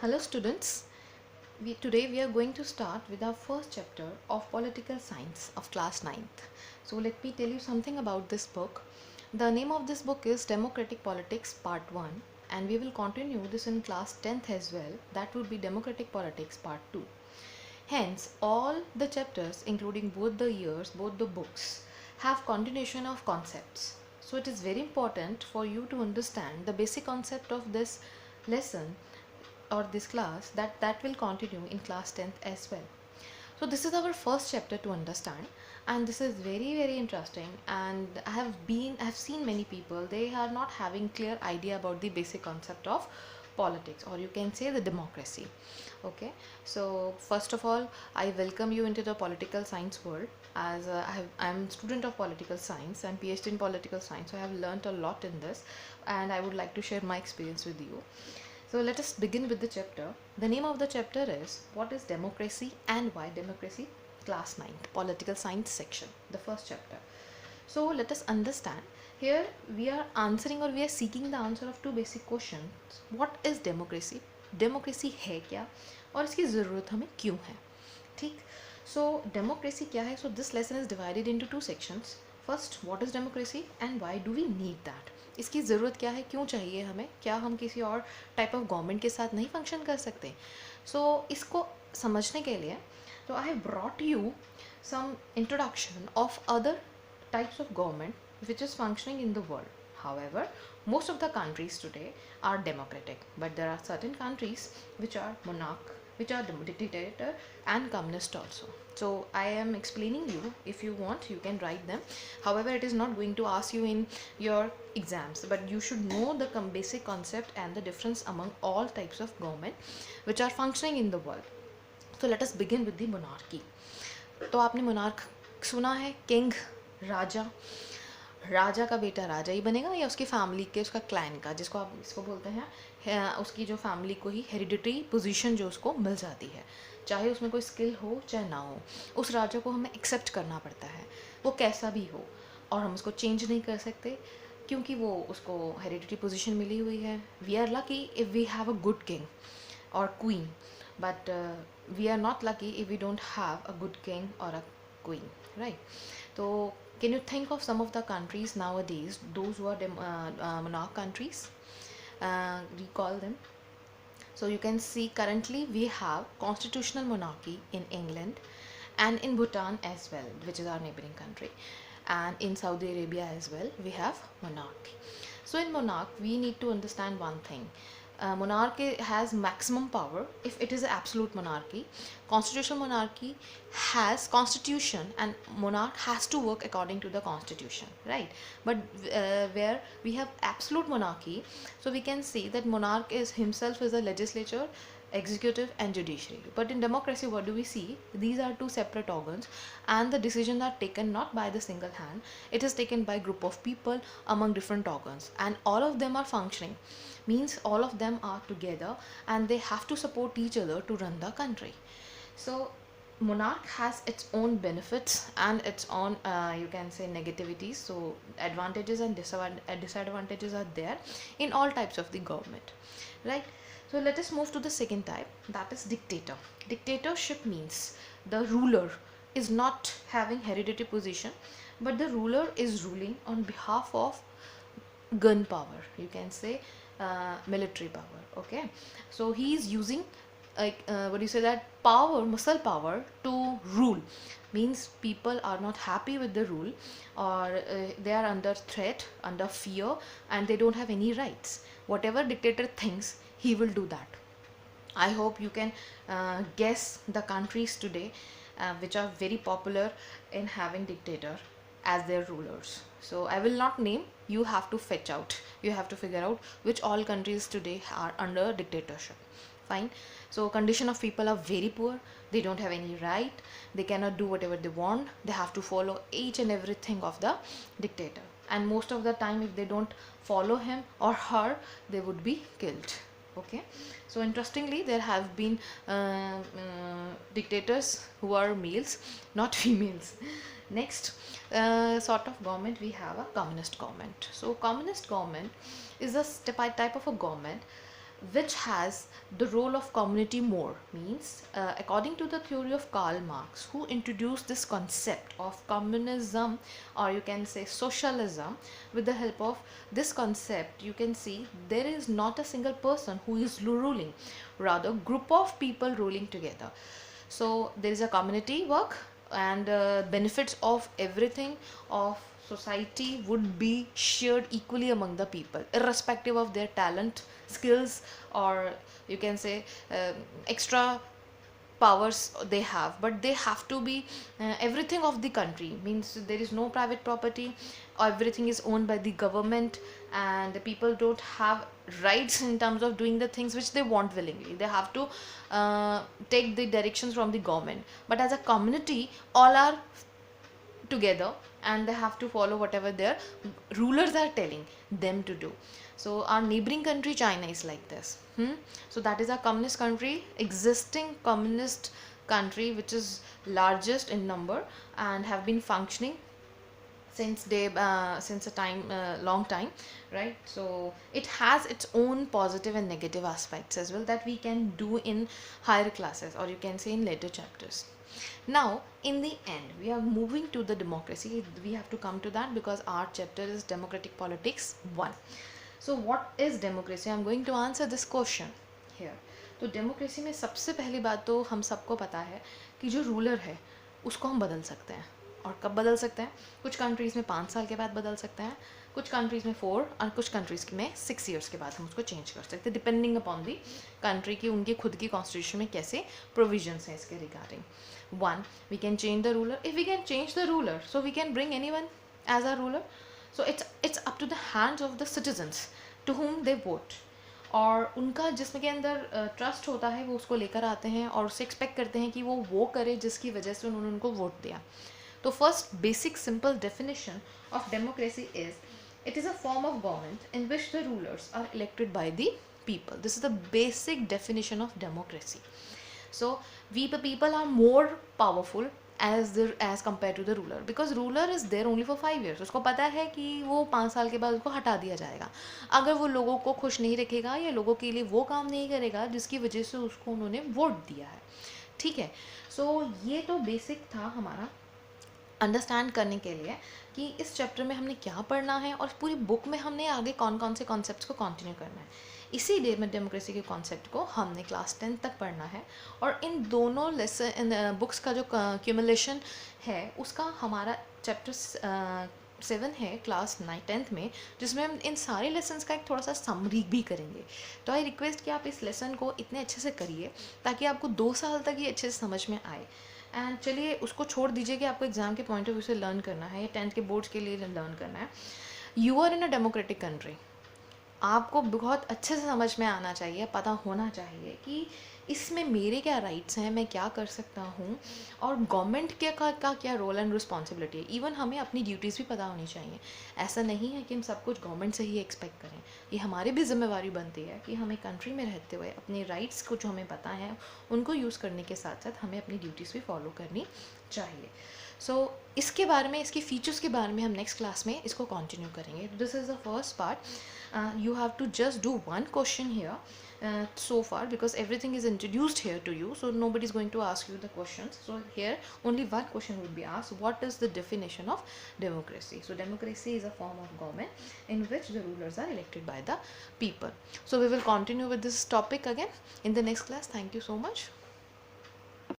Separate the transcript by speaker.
Speaker 1: Hello students, today we are going to start with our first chapter of political science of class ninth. So let me tell you something about this book. The name of this book is Democratic Politics Part 1 and we will continue this in class 10th as well. That would be Democratic Politics Part 2. Hence, all the chapters including both the years, both the books have continuation of concepts. So it is very important for you to understand the basic concept of this lesson or this class that will continue in class 10th as well. So this is our first chapter to understand, and this is very interesting. And I have seen many people, they are not having clear idea about the basic concept of politics, or you can say the democracy. Okay, so first of all, I welcome you into the political science world. As I'm student of political science, I'm PhD in political science, so I have learned a lot in this, and I would like to share my experience with you. So let us begin with the chapter. The name of the chapter is What is Democracy and Why Democracy? Class 9, Political Science section, the first chapter. So let us understand. Here we are answering, or we are seeking the answer of two basic questions. What is democracy? Democracy है क्या और इसकी ज़रूरत हमें क्यों है? ठीक. So democracy क्या है? So this lesson is divided into two sections. First, what is democracy and why do we need that? इसकी ज़रूरत क्या है, क्यों चाहिए हमें, क्या हम किसी और टाइप ऑफ गवर्नमेंट के साथ नहीं फंक्शन कर सकते? सो इसको समझने के लिए तो I have brought you some introduction of other types of government which is functioning in the world. However, most of the countries today are democratic, but there are certain countries which are monarch, which are dictator and communist also. So I am explaining you. If you want, you can write them. However, it is not going to ask you in your exams, but you should know the basic concept and the difference among all types of government which are functioning in the world. So let us begin with the monarchy. तो आपने monarch सुना है, king, राजा. राजा का बेटा राजा ही बनेगा या उसकी family के, उसका क्लैन का, जिसको आप इसको बोलते हैं, उसकी जो फैमिली को ही हेरिडिटरी पोजीशन जो उसको मिल जाती है, चाहे उसमें कोई स्किल हो चाहे ना हो, उस राजा को हमें एक्सेप्ट करना पड़ता है, वो कैसा भी हो, और हम उसको चेंज नहीं कर सकते क्योंकि वो उसको हेरिडिटरी पोजीशन मिली हुई है. We are lucky if we have a good king or queen, but we are not lucky if we don't have a good king or a queen, right? So can you think of some of the countries nowadays, those who are monarch countries? Recall them. So you can see currently we have constitutional monarchy in England and in Bhutan as well, which is our neighboring country, and in Saudi Arabia as well we have monarchy. So in monarch we need to understand one thing. Monarchy has maximum power if it is an absolute monarchy. Constitutional monarchy has constitution and monarch has to work according to the constitution, right? But where we have absolute monarchy, so we can see that monarch is himself is a legislature, executive and judiciary. But in democracy, what do we see? These are two separate organs and the decisions are taken not by the single hand, it is taken by group of people among different organs, and all of them are functioning, means all of them are together and they have to support each other to run the country. So monarch has its own benefits and its own you can say negativities. So advantages and disadvantages are there in all types of the government, right? So let us move to the second type, that is dictator. Dictatorship means the ruler is not having hereditary position, but the ruler is ruling on behalf of gun power, you can say military power. Okay, so he is using what do you say, that power, muscle power to rule. Means people are not happy with the rule, or they are under threat, under fear, and they don't have any rights. Whatever dictator thinks, he will do that. I hope you can guess the countries today which are very popular in having dictator as their rulers. So I will not name, you have to fetch out, you have to figure out which all countries today are under dictatorship. Fine. So condition of people are very poor, they don't have any right, they cannot do whatever they want, they have to follow each and everything of the dictator, and most of the time if they don't follow him or her, they would be killed. Okay, so interestingly there have been dictators who are males, not females. Next sort of government, we have a communist government. So communist government is a type of a government which has the role of community more, means according to the theory of Karl Marx, who introduced this concept of communism, or you can say socialism. With the help of this concept, you can see there is not a single person who is ruling, rather group of people ruling together. So there is a community work, and benefits of everything of society would be shared equally among the people, irrespective of their talent, skills, or you can say extra powers they have. But they have to be everything of the country, means there is no private property, everything is owned by the government, and the people don't have rights in terms of doing the things which they want willingly. They have to take the directions from the government. But as a community, all are together, and they have to follow whatever their rulers are telling them to do. So our neighboring country China is like this. So that is a communist country, existing communist country, which is largest in number and have been functioning since since a time, long time, right? So it has its own positive and negative aspects as well, that we can do in higher classes, or you can say in later chapters. Now in the end, we are moving to the democracy. We have to come to that because our chapter is democratic politics 1. So what is democracy? I'm going to answer this question here. तो democracy में सबसे पहली बात तो हम सबको पता है कि जो रूलर है उसको हम बदल सकते हैं. और कब बदल सकते हैं? कुछ कंट्रीज़ में 5 साल के बाद बदल सकते हैं, कुछ कंट्रीज़ में 4, और कुछ कंट्रीज़ में 6 ईयर्स के बाद हम उसको चेंज कर सकते हैं, डिपेंडिंग अपॉन दी कंट्री की उनकी खुद की कॉन्स्टिट्यूशन में कैसे प्रोविजंस हैं इसके regarding. 1, we can change the ruler. If we can change the ruler, so we can bring anyone as a ruler. So it's up to the hands of the citizens to whom they vote. और उनका जिसमें के अंदर trust होता है, वो उसको लेकर आते हैं और उससे एक्सपेक्ट करते हैं कि वो करे जिसकी वजह से उन्होंने उनको वोट दिया. तो first basic simple definition of democracy is, it is a form of government in which the rulers are elected by the people. This is the basic definition of democracy. So we the people are more powerful as compared to the ruler, because ruler is there only for 5 years. उसको पता है कि वो 5 साल के बाद उसको हटा दिया जाएगा अगर वो लोगों को खुश नहीं रखेगा या लोगों के लिए वो काम नहीं करेगा जिसकी वजह से उसको उन्होंने वोट दिया है. ठीक है. सो ये तो बेसिक था हमारा अंडरस्टैंड करने के लिए कि इस चैप्टर में हमने क्या पढ़ना है और पूरी बुक में हमने आगे कौन कौन से कॉन्सेप्ट्स को कंटिन्यू करना है. इसीलिए में डेमोक्रेसी के कॉन्सेप्ट को हमने क्लास 10 तक पढ़ना है, और इन दोनों लेसन बुक्स का जो क्यूमुलेशन है उसका हमारा चैप्टर 7 है क्लास 10th में, जिसमें हम इन सारे लेसन्स का एक थोड़ा सा समरी भी करेंगे. तो आई रिक्वेस्ट कि आप इस लेसन को इतने अच्छे से करिए ताकि आपको 2 साल तक ये अच्छे से समझ में आए. एंड चलिए उसको छोड़ दीजिए कि आपको एग्ज़ाम के पॉइंट ऑफ व्यू से लर्न करना है या 10th के बोर्ड्स के लिए लर्न करना है. You are in a democratic country. आपको बहुत अच्छे से समझ में आना चाहिए, पता होना चाहिए कि इसमें मेरे क्या राइट्स हैं, मैं क्या कर सकता हूँ, और गवर्नमेंट के का क्या रोल एंड रिस्पॉन्सिबिलिटी है. इवन हमें अपनी ड्यूटीज़ भी पता होनी चाहिए. ऐसा नहीं है कि हम सब कुछ गवर्नमेंट से ही एक्सपेक्ट करें. ये हमारी भी जिम्मेवारी बनती है कि हमें कंट्री में रहते हुए अपने राइट्स को जो हमें पता है उनको यूज़ करने के साथ साथ हमें अपनी ड्यूटीज़ भी फॉलो करनी चाहिए. सो इसके बारे में, इसके फीचर्स के बारे में हम नेक्स्ट क्लास में इसको कंटिन्यू करेंगे. This is the first part. You have to just do one question here so far, because everything is introduced here to you, so nobody is going to ask you the questions. So here only one question would be asked: what is the definition of democracy? So democracy is a form of government in which the rulers are elected by the people. So we will continue with this topic again in the next class. Thank you so much.